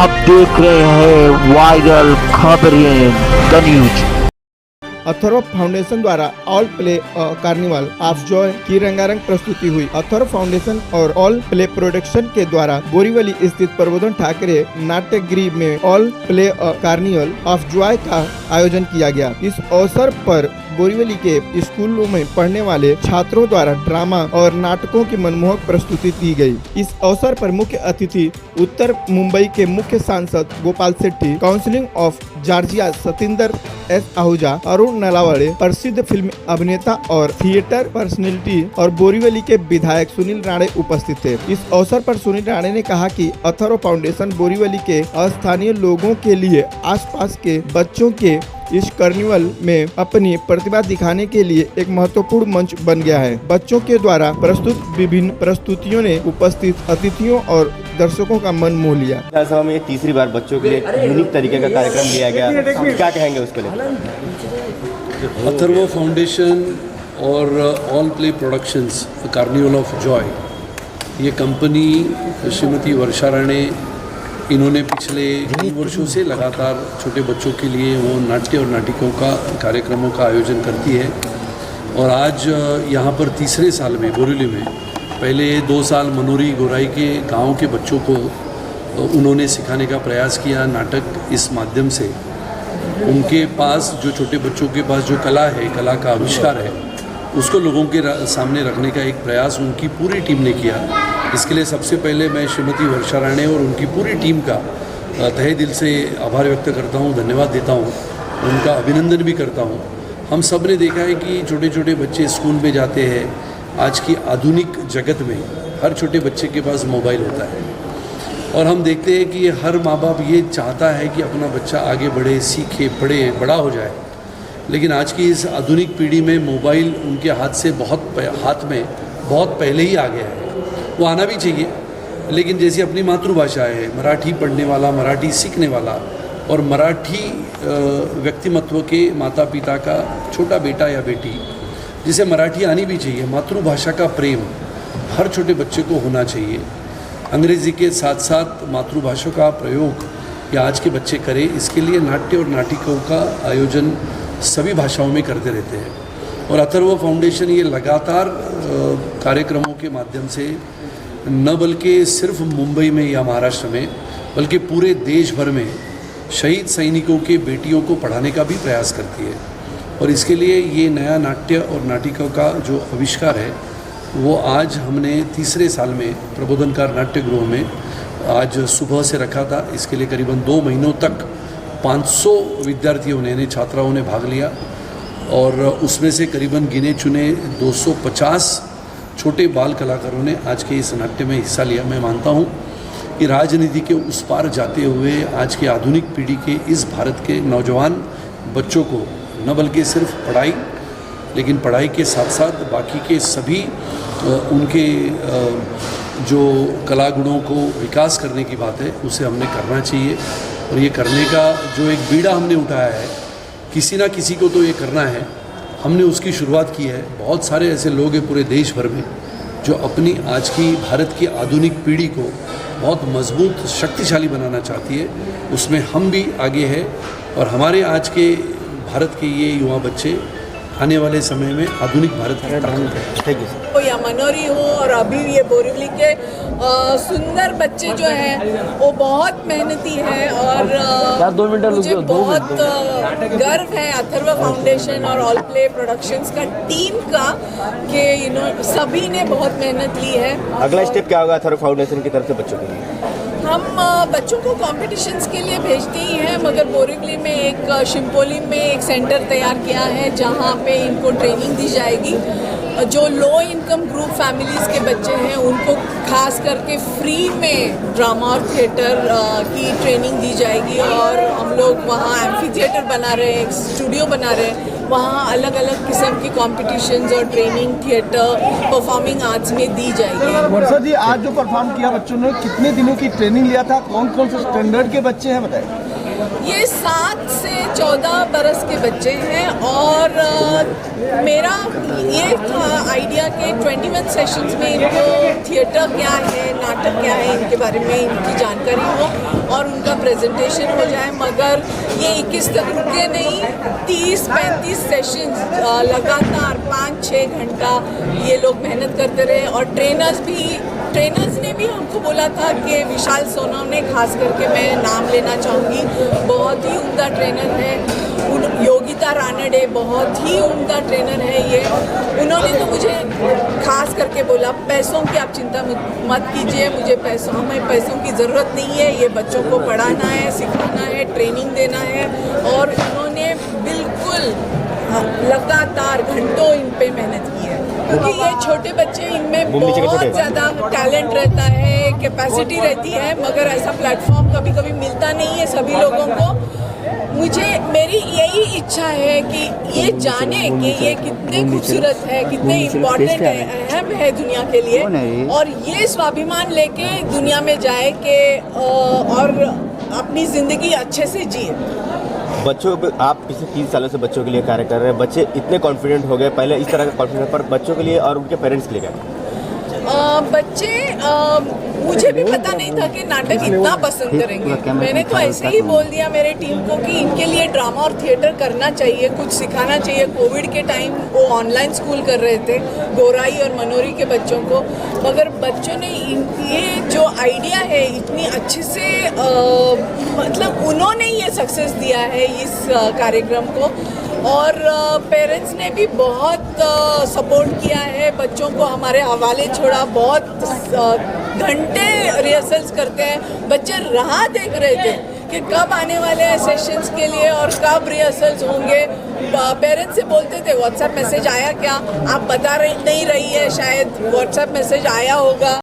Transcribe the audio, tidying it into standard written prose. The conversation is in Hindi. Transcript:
आप देख रहे हैं वायरल खबरें द न्यूज। अथर्व फाउंडेशन द्वारा all play carnival of Joy की रंगारंग प्रस्तुति हुई। अथर्व फाउंडेशन और ऑल प्ले प्रोडक्शन के द्वारा बोरीवली स्थित प्रबोधन ठाकरे नाट्यगृह में all play carnival of Joy का आयोजन किया गया। इस अवसर पर बोरीवली के स्कूलों में पढ़ने वाले छात्रों द्वारा ड्रामा और नाटकों की मनमोहक प्रस्तुति दी गई। इस अवसर पर मुख्य अतिथि उत्तर मुंबई के मुख्य सांसद Gopal Shetty, counselling of Georgia Satinder S Ahuja, Arun Nalawade, प्रसिद्ध फिल्म अभिनेता और थिएटर पर्सनैलिटी और बोरीवली के विधायक सुनील राणे उपस्थित थे। इस अवसर पर सुनील राणे ने कहा कि अथर्व फाउंडेशन बोरीवली के स्थानीय लोगों के लिए आसपास के बच्चों के इस कार्निवल में अपनी प्रतिभा दिखाने के लिए एक महत्वपूर्ण मंच बन गया है। बच्चों के द्वारा प्रस्तुत विभिन्न प्रस्तुतियों ने उपस्थित अतिथियों और दर्शकों का मन मोह लिया। विधानसभा में तीसरी बार बच्चों के लिए यूनिक तरीके का कार्यक्रम लिया गया, क्या कहेंगे उसके लिए? अथर्व फाउंडेशन और all play productions carnival of Joy, ये कंपनी श्रीमती वर्षा राणे, इन्होंने पिछले कई वर्षों से लगातार छोटे बच्चों के लिए वो नाट्य और नाटिकों का कार्यक्रमों का आयोजन करती है। और आज यहाँ पर तीसरे साल में बोरीवली में, पहले 2 साल मनोरी गोराई के गांव के बच्चों को उन्होंने सिखाने का प्रयास किया नाटक इस माध्यम से। उनके पास जो छोटे बच्चों के पास जो कला है, कला का आविष्कार है, उसको लोगों के सामने रखने का एक प्रयास उनकी पूरी टीम ने किया। इसके लिए सबसे पहले मैं श्रीमती वर्षा राणे और उनकी पूरी टीम का तहे दिल से आभार व्यक्त करता हूँ, धन्यवाद देता हूँ, उनका अभिनंदन भी करता हूँ। हम सब ने देखा है कि छोटे छोटे बच्चे स्कूल में जाते हैं। आज की आधुनिक जगत में हर छोटे बच्चे के पास मोबाइल होता है और हम देखते हैं कि हर माँ बाप ये चाहता है कि अपना बच्चा आगे बढ़े, सीखे, पढ़े, बड़ा हो जाए। लेकिन आज की इस आधुनिक पीढ़ी में मोबाइल उनके हाथ में बहुत पहले ही आ गया है। वो आना भी चाहिए, लेकिन जैसी अपनी मातृभाषा है, मराठी पढ़ने वाला, मराठी सीखने वाला और मराठी व्यक्तिमत्व के माता पिता का छोटा बेटा या बेटी, जिसे मराठी आनी भी चाहिए, मातृभाषा का प्रेम हर छोटे बच्चे को होना चाहिए। अंग्रेज़ी के साथ साथ मातृभाषा का प्रयोग या आज के बच्चे करें, इसके लिए नाट्य और नाटिकों का आयोजन सभी भाषाओं में करते रहते हैं। और अथर्व फाउंडेशन ये लगातार कार्यक्रमों के माध्यम से न बल्कि सिर्फ मुंबई में या महाराष्ट्र में, बल्कि पूरे देश भर में शहीद सैनिकों के बेटियों को पढ़ाने का भी प्रयास करती है। और इसके लिए ये नया नाट्य और नाटिकों का जो आविष्कार है, वो आज हमने तीसरे साल में प्रबोधनकार नाट्यगृह में आज सुबह से रखा था। इसके लिए करीबन 2 महीनों तक 500 विद्यार्थियों ने, छात्राओं ने भाग लिया और उसमें से करीबन गिने चुने 250 छोटे बाल कलाकारों ने आज के इस नाट्य में हिस्सा लिया। मैं मानता हूँ कि राजनीति के उस पार जाते हुए आज की आधुनिक पीढ़ी के इस भारत के नौजवान बच्चों को न बल्कि सिर्फ पढ़ाई, लेकिन पढ़ाई के साथ साथ बाकी के सभी उनके जो कला गुणों को विकास करने की बात है, उसे हमने करना चाहिए। और ये करने का जो एक बीड़ा हमने उठाया है, किसी ना किसी को तो ये करना है, हमने उसकी शुरुआत की है। बहुत सारे ऐसे लोग हैं पूरे देश भर में जो अपनी आज की भारत की आधुनिक पीढ़ी को बहुत मजबूत, शक्तिशाली बनाना चाहती है। उसमें हम भी आगे हैं और हमारे आज के भारत के ये युवा बच्चे आने वाले समय में आधुनिक भारत की ताकत है। या मनोरी हो और अभी ये बोरीवली के सुंदर बच्चे जो हैं वो बहुत मेहनती हैं और मुझे बहुत गर्व है अथर्व फाउंडेशन और ऑल प्ले प्रोडक्शंस का टीम का कि सभी ने बहुत मेहनत ली है। अगला स्टेप क्या होगा अथर्व फाउंडेशन की तरफ से बच्चों के लिए? हम बच्चों को कॉम्पिटिशन्स के लिए भेजते ही हैं, मगर बोरीवली में एक शिम्पोली में एक सेंटर तैयार किया है जहां पे इनको ट्रेनिंग दी जाएगी। जो लो इनकम ग्रुप फैमिलीज़ के बच्चे हैं उनको खास करके फ्री में ड्रामा और थिएटर की ट्रेनिंग दी जाएगी। और हम लोग वहाँ एम्फी थिएटर बना रहे हैं, एक स्टूडियो बना रहे हैं, वहाँ अलग अलग किस्म की कॉम्पिटिशन्स और ट्रेनिंग थिएटर, परफॉर्मिंग आर्ट्स में दी जाएगी। वर्षा जी, आज जो परफॉर्म किया बच्चों ने, कितने दिनों की ट्रेनिंग लिया था, कौन कौन से स्टैंडर्ड के बच्चे हैं बताएं? ये 7 से 14 बरस के बच्चे हैं और मेरा ये था आइडिया के 21 सेशंस में इनको थिएटर क्या है, नाटक क्या है, इनके बारे में इनकी जानकारी हो और उनका प्रेजेंटेशन हो जाए। मगर ये 21 तक रुके नहीं, 30-35 सेशंस लगातार 5-6 घंटा ये लोग मेहनत करते रहे। और ट्रेनर्स ने भी हमको बोला था कि विशाल सोनवने खास करके मैं नाम लेना चाहूँगी, बहुत ही उम्दा ट्रेनर है। योगिता रानडे बहुत ही उम्दा ट्रेनर है ये। उन्होंने तो मुझे खास करके बोला पैसों की आप चिंता मत कीजिए, हमें पैसों की ज़रूरत नहीं है, ये बच्चों को पढ़ाना है, सिखाना है, ट्रेनिंग देना है। और उन्होंने बिल्कुल लगातार घंटों इन पे मेहनत की है, क्योंकि ये छोटे बच्चे, इनमें बहुत ज़्यादा टैलेंट रहता है, कैपेसिटी रहती है, मगर ऐसा प्लेटफॉर्म कभी कभी मिलता नहीं है सभी लोगों को। मेरी यही इच्छा है कि ये जाने कि ये कितने खूबसूरत है, कितने इम्पोर्टेंट है, अहम है दुनिया के लिए, और ये स्वाभिमान लेके दुनिया में जाए कि और अपनी ज़िंदगी अच्छे से जिए। बच्चों आप पिछले 30 सालों से बच्चों के लिए कार्य कर रहे हैं, बच्चे इतने कॉन्फिडेंट हो गए, पहले इस तरह का कॉन्फिडेंस पर बच्चों के लिए और उनके पेरेंट्स के लिए क्या? बच्चे मुझे भी पता नहीं था कि नाटक इतना पसंद करेंगे। मैंने तो ऐसे ही बोल दिया मेरे टीम को कि इनके लिए ड्रामा और थिएटर करना चाहिए, कुछ सिखाना चाहिए। कोविड के टाइम वो ऑनलाइन स्कूल कर रहे थे, गोराई और मनोरी के बच्चों को, मगर बच्चों ने ये जो आइडिया है इतनी अच्छे से मतलब उन्होंने ये सक्सेस दिया है इस कार्यक्रम को। और पेरेंट्स ने भी बहुत सपोर्ट किया है, बच्चों को हमारे हवाले छोड़ा, बहुत घंटे रिहर्सल्स करते हैं। बच्चे राह देख रहे थे कि कब आने वाले हैं सेशंस के लिए और कब रिहर्सल्स होंगे। पेरेंट्स से बोलते थे व्हाट्सएप मैसेज आया क्या, आप बता नहीं रही है, शायद व्हाट्सएप मैसेज आया होगा।